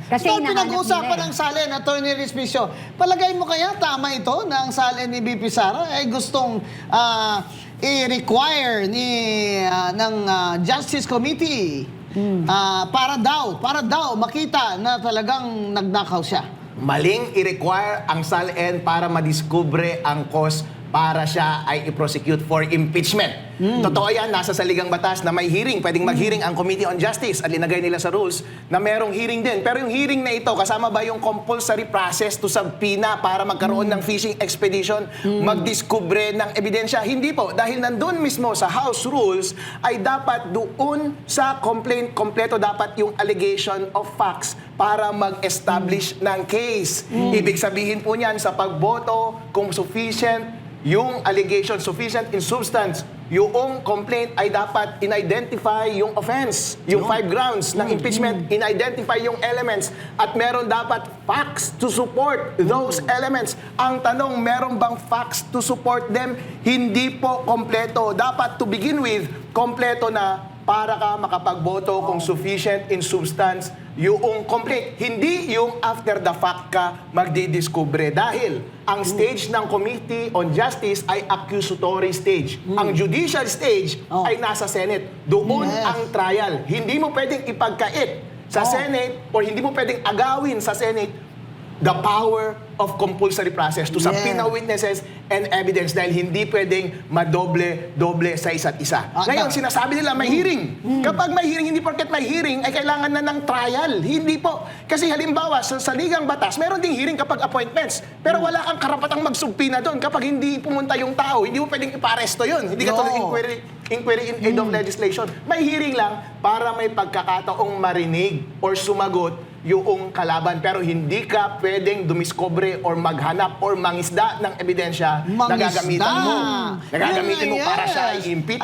Kasi Ito ang hinahanap pinag-uusapan nila eh. ng SALN, Atty. Respicio. Palagay mo kaya tama ito na ang SALN ni BP Sara ay gustong i-require ng Justice Committee para daw makita na talagang nagnakaw siya. Maling i-require ang SALN para madiskubre ang cause para siya ay i-prosecute for impeachment. Totoo yan, nasa saligang batas na may hearing. Pwedeng mag-hearing ang Committee on Justice at linagay nila sa rules na merong hearing din. Pero yung hearing na ito, kasama ba yung compulsory process to subpoena para magkaroon ng fishing expedition, magdiskubre ng ebidensya? Hindi po. Dahil nandun mismo sa House Rules ay dapat doon sa complaint, kompleto dapat yung allegation of facts para mag-establish ng case. Ibig sabihin po niyan sa pagboto, kung sufficient yung allegation, sufficient in substance, yung complaint ay dapat in-identify yung offense, yung 5 grounds ng impeachment, in-identify yung elements, at meron dapat facts to support those elements. Ang tanong, meron bang facts to support them? Hindi po kompleto. Dapat to begin with, kompleto na para ka makapagboto kung sufficient in substance yung complaint. Hindi yung after the fact ka magdidiskubre. Dahil ang stage ng Committee on Justice ay accusatory stage. Ang judicial stage ay nasa Senate. Doon ang trial. Hindi mo pwedeng ipagkait sa Senate or hindi mo pwedeng agawin sa Senate the power of compulsory process to subpoena witnesses and evidence dahil hindi pwedeng madoble-doble sa isa't isa. Ngayon, sinasabi nila may hearing. Kapag may hearing, hindi porket may hearing ay kailangan na ng trial. Hindi po. Kasi halimbawa, sa ligang batas, meron ding hearing kapag appointments. Pero wala kang karapatang magsubpoena doon kapag hindi pumunta yung tao. Hindi mo pwedeng iparesto yun. Hindi ka inquiry in aid of legislation. May hearing lang para may pagkakataong marinig or sumagot yung kalaban, pero hindi ka pwedeng dumiskobre or maghanap or mangisda ng ebidensya na gagamitan mo. Na gagamitin mo para siya i-impeach.